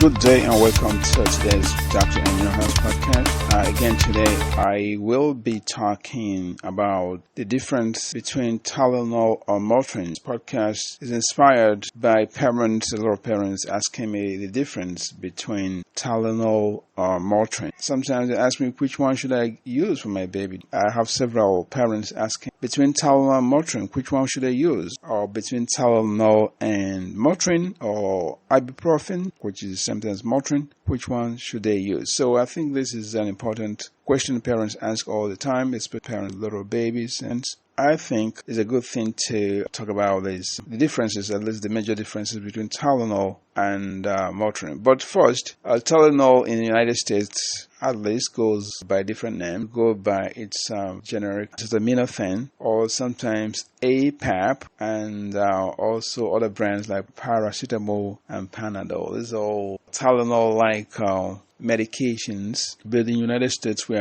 Good day and welcome to today's Dr. and Your Health podcast. Again today I will be talking about the difference between Tylenol or Motrin. This podcast is inspired by a lot of parents asking me the difference between Tylenol or Motrin. Sometimes they ask me which one should I use for my baby. I have several parents asking between Tylenol and Motrin, which one should I use? Or between Tylenol and Motrin or ibuprofen, which is sometimes Motrin, which one should they use? So I think this is an important question parents ask all the time, especially parents with little babies, and I think it's a good thing to talk about the differences, at least the major differences between Tylenol and Motrin. But first, Tylenol in the United States at least goes by a different name, go by its generic acetaminophen or sometimes APAP, and also other brands like paracetamol and Panadol. These are all Tylenol-like medications, but in the United States we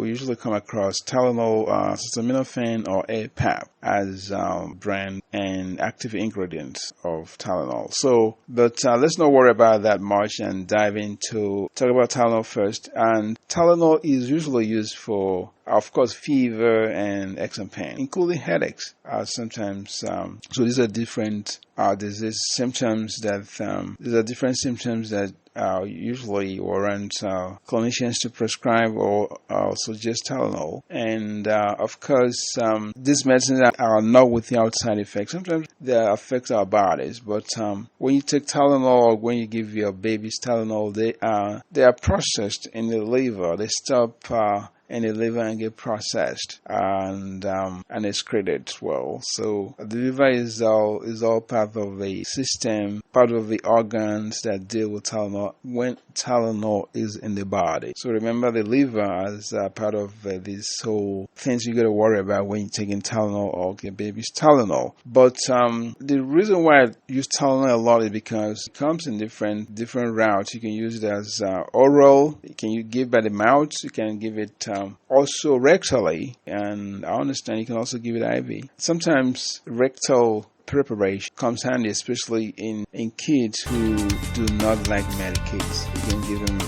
usually come across Tylenol, acetaminophen, or APAP as brand and active ingredients of Tylenol. But let's not worry about that much and dive into talk about Tylenol first. And Tylenol is usually used for, of course, fever and aches and pain, including headaches. Sometimes, so these are different disease symptoms that usually warrant clinicians to prescribe or suggest Tylenol. And of course, these medicines are not without side effects. Sometimes they affect our bodies, but when you take Tylenol or when you give your babies Tylenol, they are processed in the liver. They stop in the liver and get processed and excreted as well. So the liver is all part of the system, part of the organs that deal with Tylenol when Tylenol is in the body. So remember the liver as part of these whole things you got to worry about when you're taking Tylenol or your baby's Tylenol. But the reason why I use Tylenol a lot is because it comes in different routes. You can use it as oral. You give by the mouth. You can give it also rectally, and I understand you can also give it IV. Sometimes rectal preparation comes handy, especially in kids who do not like medications. You can give them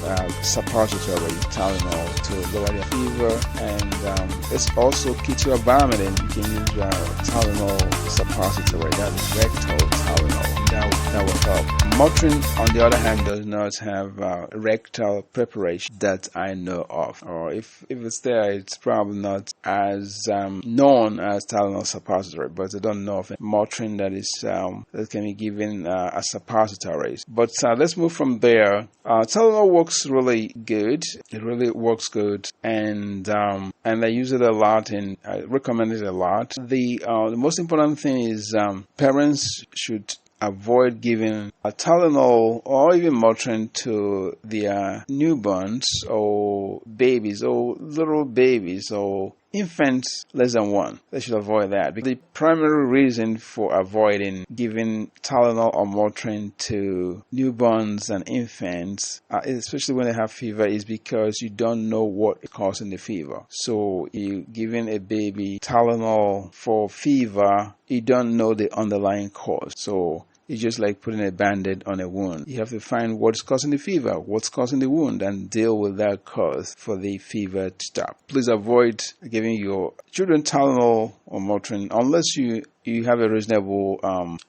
suppository Tylenol to lower their fever, and it's also ketorvitamin. You can use Tylenol suppository, that is rectal Tylenol. That will help. Motrin, on the other hand, does not have rectal preparation that I know of. Or if it's there, it's probably not as known as Tylenol suppository, but I don't know of a Motrin that can be given as suppositories. But let's move from there. Tylenol works really good. It really works good, and I use it a lot, and I recommend it a lot. The most important thing is parents should avoid giving Tylenol or even Motrin to their newborns or babies or little babies or infants less than 1. They should avoid that. The primary reason for avoiding giving Tylenol or Motrin to newborns and infants, especially when they have fever, is because you don't know what is causing the fever. So you giving a baby Tylenol for fever, you don't know the underlying cause. So it's just like putting a Band-Aid on a wound. You have to find what's causing the fever, what's causing the wound, and deal with that cause for the fever to stop. Please avoid giving your children Tylenol or Motrin unless you have a reasonable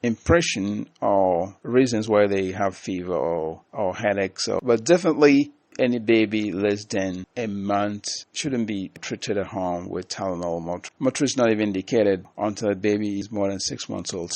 impression or reasons why they have fever or headaches. But definitely, any baby less than a month shouldn't be treated at home with Tylenol or Motrin. Motrin is not even indicated until a baby is more than 6 months old.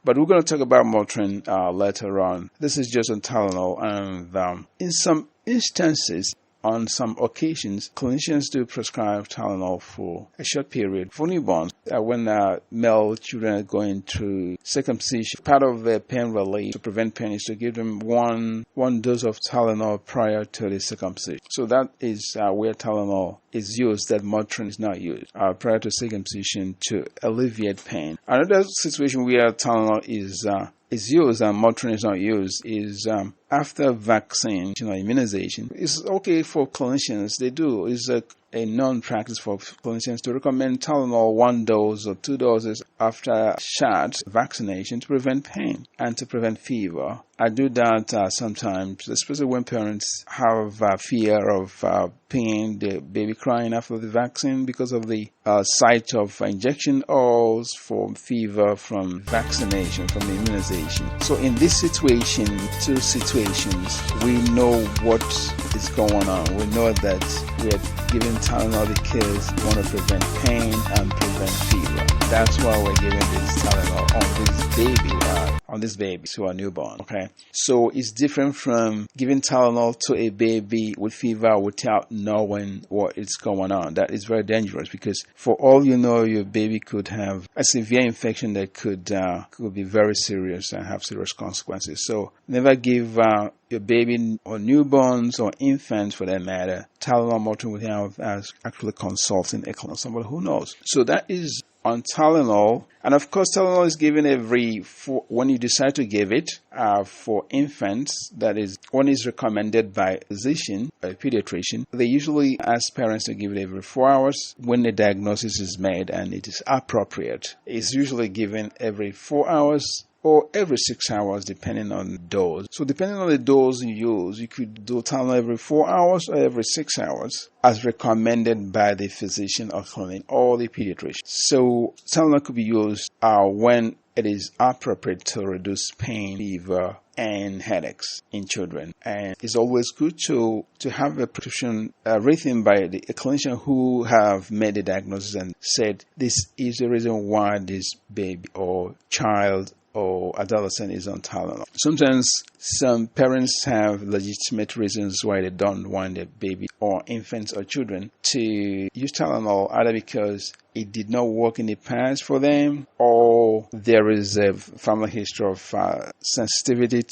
But we're going to talk about Motrin later on. This is just on Tylenol, and in some instances, on some occasions, clinicians do prescribe Tylenol for a short period for newborns. When male children are going through circumcision, part of their pain relief to prevent pain is to give them one dose of Tylenol prior to the circumcision. So that is where Tylenol is used, that Motrin is not used prior to circumcision to alleviate pain. Another situation where Tylenol is used and Motrin is not used is after vaccine, immunization, it's okay for clinicians. They do. It's a non-practice for clinicians to recommend Tylenol 1 dose or 2 doses after shot vaccination to prevent pain and to prevent fever. I do that sometimes, especially when parents have fear of pain, the baby crying after the vaccine because of the site of injection or for fever from vaccination, from the immunization. So in this situation, 2 situations, we know what is going on. We know that we are giving Tylenol because we want to prevent pain and prevent fever. That's why we're giving this Tylenol on this baby to a newborn. Okay, so it's different from giving Tylenol to a baby with fever without knowing what is going on. That is very dangerous because for all you know, your baby could have a severe infection that could be very serious and have serious consequences. So never give your baby or newborns or infants, for that matter, Tylenol and Motrin without actually consulting somebody who knows. So that is on Tylenol. And of course, Tylenol is given when you decide to give it for infants. That is, one is recommended by a physician, a pediatrician. They usually ask parents to give it every 4 hours when the diagnosis is made and it is appropriate. It's usually given every 4 hours or every 6 hours, depending on the dose. So depending on the dose you use, you could do Tylenol every 4 hours or every 6 hours, as recommended by the physician or clinic or the pediatrician. So Tylenol could be used when it is appropriate to reduce pain, fever, and headaches in children. And it's always good to have a prescription written by a clinician who have made the diagnosis and said this is the reason why this baby or child or adolescent is on Tylenol. Sometimes some parents have legitimate reasons why they don't want their baby or infants or children to use Tylenol, either because it did not work in the past for them, or there is a family history of hypersensitivity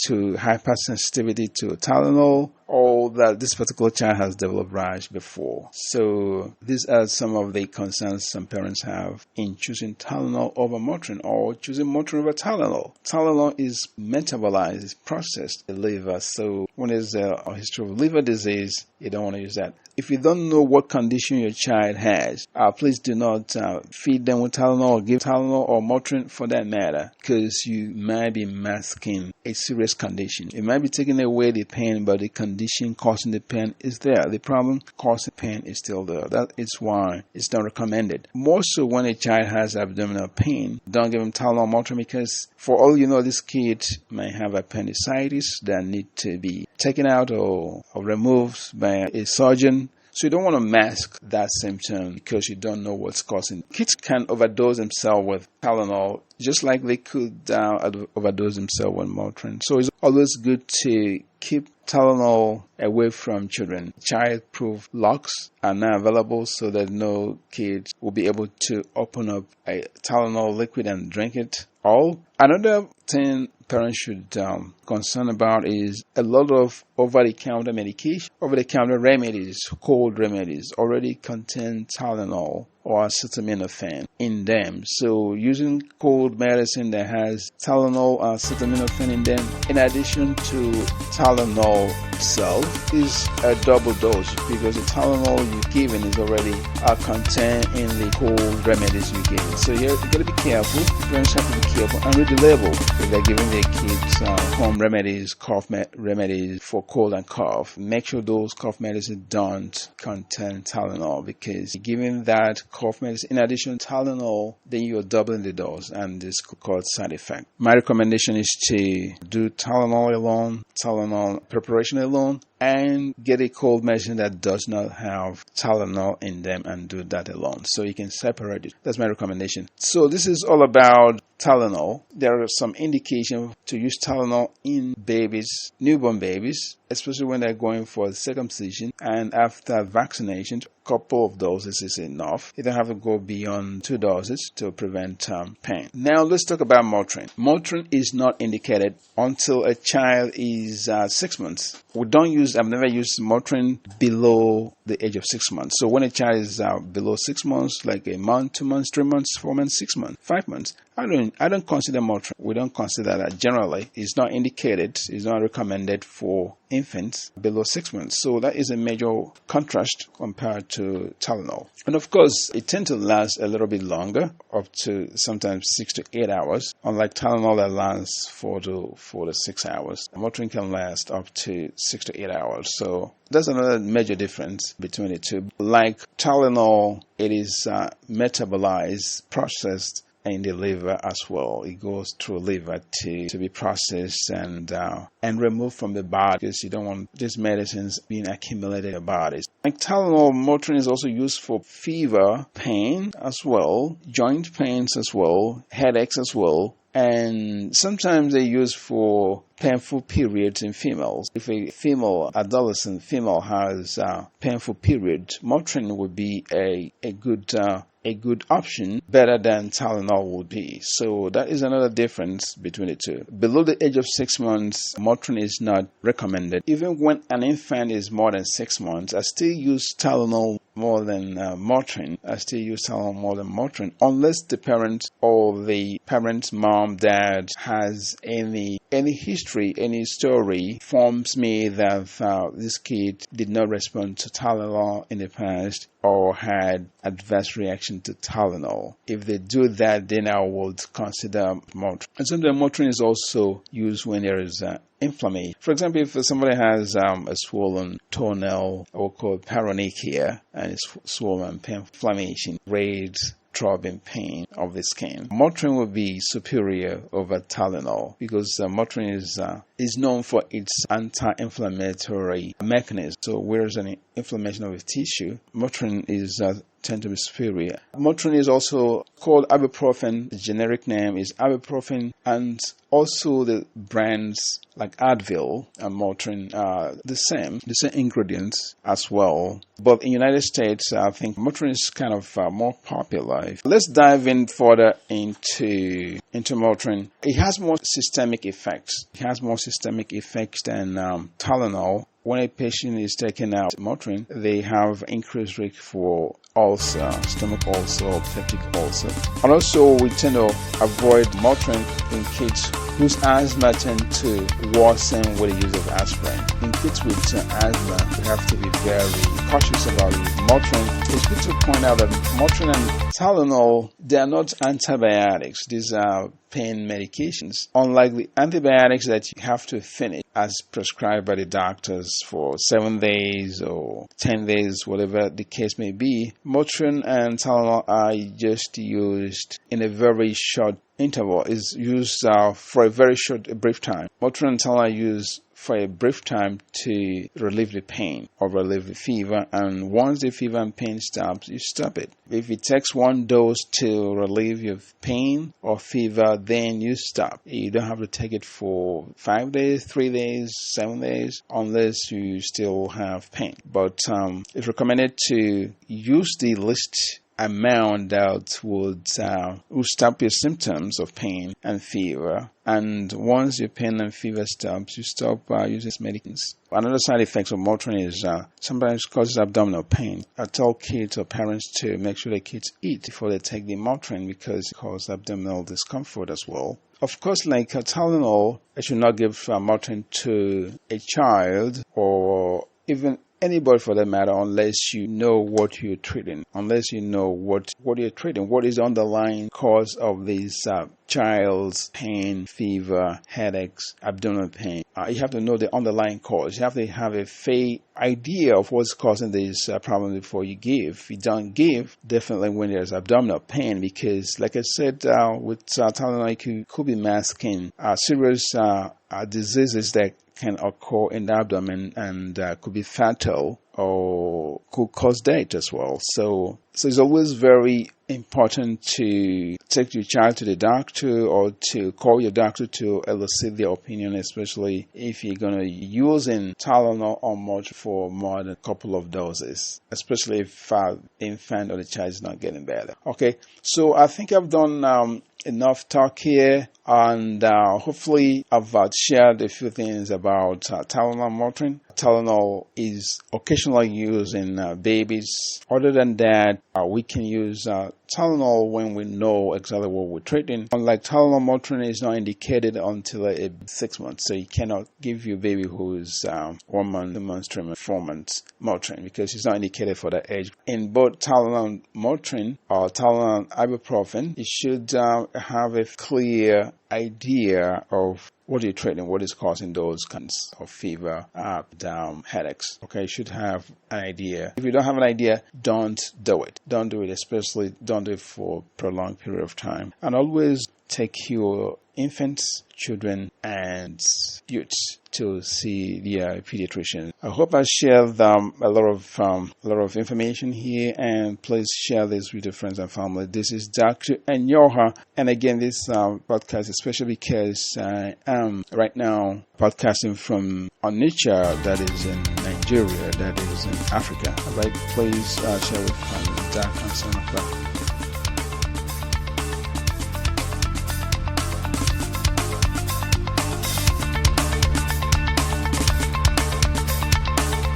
to Tylenol, or that this particular child has developed rash before. So these are some of the concerns some parents have in choosing Tylenol over Motrin or choosing Motrin over Tylenol. Tylenol is metabolized, is processed in the liver. So when there's a history of liver disease, you don't want to use that. If you don't know what condition your child has, please do not feed them with Tylenol or give Tylenol or Motrin for that matter, because you might be masking a serious condition. It might be taking away the pain, but the condition causing the pain is there. The problem causing pain is still there. That is why it's not recommended. More so when a child has abdominal pain, don't give them Tylenol or Motrin, because for all you know, this kid may have appendicitis that need to be taken out or removed by a surgeon. So you don't want to mask that symptom because you don't know what's causing it. Kids can overdose themselves with Tylenol just like they could overdose themselves with Motrin. So it's always good to keep Tylenol away from children. Child-proof locks are now available so that no kid will be able to open up a Tylenol liquid and drink it all. Another thing parents should concern about is a lot of over-the-counter medication, over-the-counter remedies, cold remedies already contain Tylenol or acetaminophen in them. So using cold medicine that has Tylenol or acetaminophen in them, in addition to Tylenol itself, is a double dose, because the Tylenol you're given is already contained in the cold remedies you're given. So you got to be careful. Parents have to be careful and read the label if they're giving their kids home remedies, cough remedies for cold and cough. Make sure those cough medicines don't contain Tylenol, because giving that cough medicine in addition to Tylenol, then you're doubling the dose, and this could cause side effect. My recommendation is to do Tylenol alone, Tylenol preparation alone, and get a cold medicine that does not have Tylenol in them and do that alone, so you can separate it. That's my recommendation. So this is all about Tylenol. There are some indications to use Tylenol in babies, newborn babies, especially when they're going for circumcision and after vaccination. Couple of doses is enough. You don't have to go beyond 2 doses to prevent pain. Now let's talk about Motrin. Motrin is not indicated until a child is 6 months. I've never used Motrin below the age of 6 months. So when a child is below 6 months, like a month, 2 months, 3 months, 4 months, 6 months, 5 months, I don't consider Motrin. We don't consider that generally. It's not indicated. It's not recommended for infants below 6 months. So that is a major contrast compared to Tylenol. And of course, it tends to last a little bit longer, up to sometimes 6 to 8 hours. Unlike Tylenol that lasts 4 to 6 hours. Motrin can last up to 6 to 8 hours. So that's another major difference between the two. Like Tylenol, it is metabolized, processed in the liver as well. It goes through liver to be processed and removed from the body, because you don't want these medicines being accumulated in your bodies. Like Tylenol, Motrin is also used for fever, pain as well, joint pains as well, headaches as well, and sometimes they use for painful periods in females. If a adolescent female has painful period, Motrin would be a good option, better than Tylenol would be. So that is another difference between the two. Below the age of 6 months, Motrin is not recommended. Even when an infant is more than 6 months, I still use Tylenol more than Motrin. Unless the parent or the parent's mom, dad has any history, any story informs me that this kid did not respond to Tylenol in the past or had adverse reaction to Tylenol. If they do that, then I would consider Motrin. And sometimes Motrin is also used when there is inflammation. For example, if somebody has a swollen toenail, or called paronychia, and it's swollen, inflammation, red, throbbing pain of the skin, Motrin will be superior over Tylenol, because Motrin is known for its anti-inflammatory mechanism. So whereas an inflammation of a tissue, Motrin is tend to be superior. Motrin is also called ibuprofen. The generic name is ibuprofen, and also the brands like Advil and Motrin are the same ingredients as well. But in the United States, I think Motrin is kind of more popular. Let's dive in further into Motrin. It has more systemic effects. It has more systemic effects than Tylenol. When a patient is taking out Motrin, they have increased risk for ulcer, stomach ulcer, or peptic ulcer. And also, we tend to avoid Motrin in kids whose asthma tend to worsen with the use of aspirin. In kids with asthma, we have to be very cautious about Motrin. It's good to point out that Motrin and Tylenol, they are not antibiotics. These are pain medications. Unlike the antibiotics that you have to finish as prescribed by the doctors for 7 days or 10 days, whatever the case may be, Motrin and Tylenol are just used in a very short interval. Is used for a very brief time. Motrin and Tylenol are used for a brief time to relieve the pain or relieve the fever, and once the fever and pain stops, you stop it. If it takes 1 dose to relieve your pain or fever, then you stop. You don't have to take it for 5 days, 3 days, 7 days, unless you still have pain. But it's recommended to use the least amount that would stop your symptoms of pain and fever. And once your pain and fever stops, you stop using medications. Another side effect of Motrin is sometimes causes abdominal pain. I tell kids or parents to make sure their kids eat before they take the Motrin, because it causes abdominal discomfort as well. Of course, like Tylenol, I should not give Motrin to a child or even anybody for that matter, unless you know what you're treating, unless you know what you're treating, what is the underlying cause of this child's pain, fever, headaches, abdominal pain. You have to know the underlying cause. You have to have a fair idea of what's causing this problem before you give. If you don't give, definitely when there's abdominal pain, because like I said, with Tylenol, it could be masking serious diseases that can occur in the abdomen and could be fatal or could cause death as well. So it's always very important to take your child to the doctor or to call your doctor to elicit their opinion, especially if you're going to use Tylenol or Motrin for more than a couple of doses, especially if the infant or the child is not getting better. Okay, so I think I've done enough talk here, and hopefully I've shared a few things about Tylenol and Motrin. Tylenol is occasionally used in babies. Other than that, we can use Tylenol when we know exactly what we're treating. Unlike Tylenol, Motrin is not indicated until 6 months, so you cannot give your baby who is 1 month, 2 months, 3 months, 4 months Motrin because it's not indicated for that age. In both Tylenol and Motrin or Tylenol and ibuprofen, you should have a clear idea of what you're treating, what is causing those kinds of fever, headaches. Okay, you should have an idea. If you don't have an idea, don't do it. Don't do it, especially don't do it for a prolonged period of time. And always take your infants, children, and youths to see the pediatrician. I hope I shared a lot of information here, and please share this with your friends and family. This is Dr. Enyoha, and again, this podcast is special because I am right now podcasting from Onitsha, that is in Nigeria, that is in Africa. I'd like please share with family, Dr. and son of God.